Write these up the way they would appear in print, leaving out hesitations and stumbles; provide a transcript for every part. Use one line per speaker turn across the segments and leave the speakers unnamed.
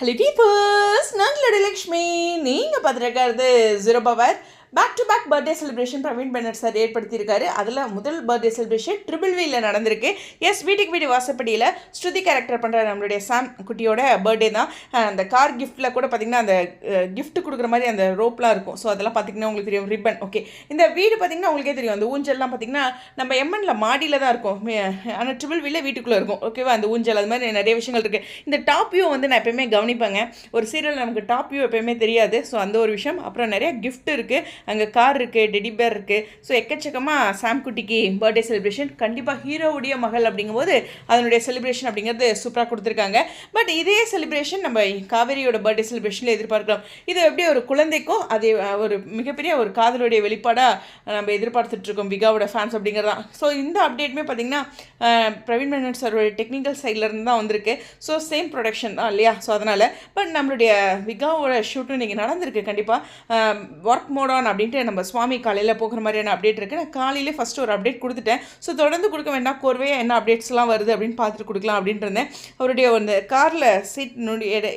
Hello peoples, நான் லட்சுமி. நீங்கள் பார்த்துருக்கிறது zero power back to back birthday celebration Praveen Bennett sir ஏற்படுத்தியிருக்காரு. அதில் முதல் பர்த்டே செலிப்ரேஷன் ட்ரிபிள் வீல நடந்திருக்கு. எஸ், வீட்டுக்கு வீடு வாசப்படியில் ஸ்ருதி கேரக்டர் பண்ணுற நம்மளுடைய சாம் குட்டியோட பர்த்டே தான். அந்த கார் கிஃப்ட்டில் கூட பார்த்திங்கன்னா அந்த கிஃப்ட் கொடுக்குற மாதிரி அந்த ரோப்லாம் இருக்கும். ஸோ அதெல்லாம் பார்த்திங்கன்னா உங்களுக்கு தெரியும், ரிப்பன். ஓகே, இந்த வீடு பார்த்திங்கன்னா உங்களுக்கே தெரியும், அந்த ஊஞ்சல்லாம் பார்த்திங்கன்னா நம்ம எம்என்ல மாடியில் தான் இருக்கும், ஆனால் ட்ரிபிள் வீல வீட்டுக்குள்ளே இருக்கும். ஓகேவா, அந்த ஊஞ்சல் அது மாதிரி நிறைய விஷயங்கள் இருக்குது. இந்த டாப் வியூ வந்து நான் எப்போயுமே கவனிப்பேங்க. ஒரு சீரியல் நமக்கு டாப் வியூ எப்போயுமே தெரியாது. ஸோ அந்த ஒரு விஷயம். அப்புறம் நிறைய கிஃப்ட் இருக்குது, அங்கே கார் இருக்குது, டெடி பேர் இருக்குது. ஸோ எக்கச்சக்கமாக சாம் குட்டிக்கு பர்த்டே செலிப்ரேஷன். கண்டிப்பாக ஹீரோவுடைய மகள் அப்படிங்கும்போது அதனுடைய செலிப்ரேஷன் அப்படிங்கிறது சூப்பராக கொடுத்துருக்காங்க. பட் இதே செலிப்ரேஷன் நம்ம காவேரியோட பர்த்டே செலிப்ரேஷனில் எதிர்பார்க்கலாம். இது எப்படி ஒரு குழந்தைக்கும் அதே ஒரு மிகப்பெரிய ஒரு காதலுடைய வெளிப்பாடாக நம்ம எதிர்பார்த்துட்ருக்கோம் விகாவோட ஃபேன்ஸ் அப்படிங்கிறதான். ஸோ இந்த அப்டேட்டுமே பார்த்திங்கன்னா பிரவீன் பென்னட் சாரோட டெக்னிக்கல் சைட்லேருந்து தான் வந்திருக்கு. ஸோ சேம் ப்ரொடக்ஷன் தான் இல்லையா. ஸோ அதனால் பட் நம்மளுடைய விகாவோட ஷூட்டும் இன்றைக்கி நடந்திருக்கு. கண்டிப்பாக ஒர்க் மோட் ஆன் அப்படின்ட்டு நம்ம சுவாமி காலையில் போகிற மாதிரியான அப்டேட் இருக்குது. நான் காலையிலே ஃபஸ்ட்டு ஒரு அப்டேட் கொடுத்துட்டேன். ஸோ தொடர்ந்து கொடுக்க வேண்டாம், கோர்வையாக என்ன அப்டேட்ஸ்லாம் வருது அப்படின்னு பார்த்துட்டு கொடுக்கலாம் அப்படின்ட்டு இருந்தேன். அவருடைய அந்த காரில் சீட்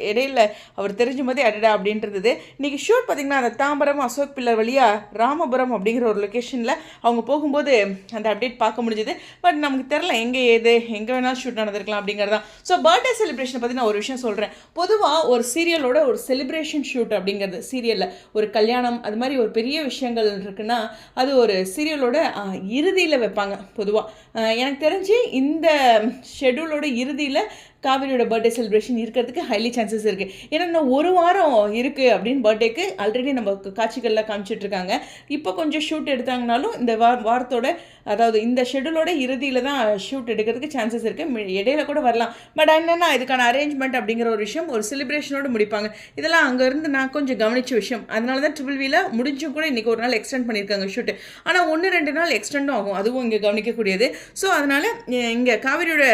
இடையில அவர் தெரிஞ்ச போதே அடடா அப்படின்றது. இன்றைக்கி ஷூட் பார்த்திங்கன்னா அந்த தாம்பரம் அசோக் பில்லர் வழியாக ராமபுரம் அப்படிங்கிற ஒரு லொக்கேஷனில் அவங்க போகும்போது அந்த அப்டேட் பார்க்க முடிஞ்சுது. பட் நமக்கு தெரில எங்கே எங்கே வேணாலும் ஷூட் நடந்திருக்கலாம் அப்படிங்கிறதான். ஸோ பர்த்டே செலிப்ரேஷனை பற்றி நான் ஒரு விஷயம் சொல்கிறேன். பொதுவாக ஒரு சீரியலோட ஒரு செலிப்ரேஷன் ஷூட் அப்படிங்கிறது, சீரியலில் ஒரு கல்யாணம் அது மாதிரி ஒரு பெரிய விஷயங்கள் இருக்குன்னா அது ஒரு சீரியலோட இறுதியில் வைப்பாங்க பொதுவாக. எனக்கு தெரிஞ்சு இந்த ஷெட்யூலோட இறுதியில் காவேரியோட பர்த்டே செலிப்ரேஷன் இருக்கிறதுக்கு ஹைலி சான்சஸ் இருக்குது. ஏன்னா இன்னும் ஒரு வாரம் இருக்குது அப்படின்னு பர்த்டேக்கு ஆல்ரெடி நம்ம காட்சிகளில் காமிச்சிட்ருக்காங்க. இப்போ கொஞ்சம் ஷூட் எடுத்தாங்கனாலும் இந்த வாரத்தோட, அதாவது இந்த ஷெட்யூலோட இறுதியில் தான் ஷூட் எடுக்கிறதுக்கு சான்சஸ் இருக்குது. இடையில கூட வரலாம். பட் என்னென்னா இதுக்கான அரேஞ்ச்மெண்ட் அப்படிங்கிற ஒரு விஷயம் ஒரு செலிப்ரேஷனோடு முடிப்பாங்க. இதெல்லாம் அங்கேருந்து நான் கொஞ்சம் கவனித்த விஷயம். அதனால தான் ட்ரிபிள் வீல முடிஞ்சும் கூட இன்றைக்கி ஒரு நாள் எக்ஸ்டெண்ட் பண்ணியிருக்காங்க ஷூட்டு. ஆனால் 1-2 நாள் எக்ஸ்டெண்டும் ஆகும், அதுவும் இங்கே கவனிக்கக்கூடியது. ஸோ அதனால் இங்கே காவேரியோட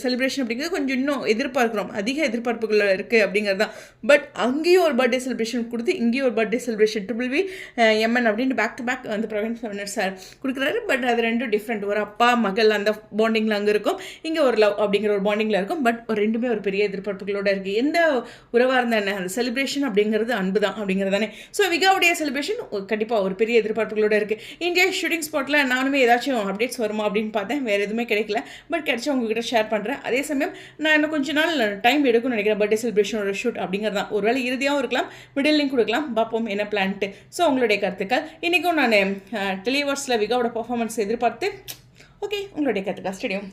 செலிப்ரேஷன் அப்படிங்கிறது கொஞ்சம் இன்னும் எதிர்பார்க்குறோம், அதிக எதிர்பார்ப்புகள் இருக்குது அப்படிங்கிறது தான். பட் அங்கேயும் ஒரு பர்த்டே செலிப்ரேஷன் கொடுத்து இங்கேயும் ஒரு birthday celebration triple V MN அப்படின்ட்டு பேக் டு பேக் வந்து பிரவீன் பென்னட் சார் கொடுக்குறாரு. பட் அது ரெண்டும் டிஃப்ரெண்ட். ஒரு அப்பா மகள் அந்த பாண்டிங்கில் அங்கே இருக்கும், இங்கே ஒரு லவ் அப்படிங்கிற ஒரு பாண்டிங்கில் இருக்கும். பட் ரெண்டுமே ஒரு பெரிய எதிர்பார்ப்புகளோடு இருக்குது. எந்த உறவாக இருந்தால் என்ன, அந்த செலிப்ரேஷன் அப்படிங்கிறது அன்பு தான் அப்படிங்கிறது தானே. ஸோ விகாவுடைய செலிப்ரேஷன் கண்டிப்பாக ஒரு பெரிய எதிர்பார்ப்புகளோடு இருக்குது. இந்தியா ஷூட்டிங் ஸ்பாட்டில் நானுமே ஏதாச்சும் அப்டேட்ஸ் வருமா அப்படின்னு பார்த்தேன். வேறு எதுவுமே கிடைக்கல. பட் கிடைச்சா உங்ககிட்ட ஷேர் பண்ணுறேன். அதே சமயம் நான் இன்னும் கொஞ்ச நாள் டைம் எடுக்கும்னு நினைக்கிறேன் பர்த்டே செலிப்ரேஷனோட ஷூட் அப்படிங்கிறது தான். ஒருவேளை இறுதியாகவும் இருக்கலாம், மிடில் லிங்க் கொடுக்கலாம், பார்ப்போம் என்ன பிளான்ட்டு. ஸோ உங்களுடைய கருத்துக்கள். இன்றைக்கும் நான் டெலிவர்ஸில் விகாவோட பர்ஃபார்மன்ஸ் எதிர்பார்த்து. ஓகே, உங்களுடைய கருத்துக்கள் ஸ்டேடியம்.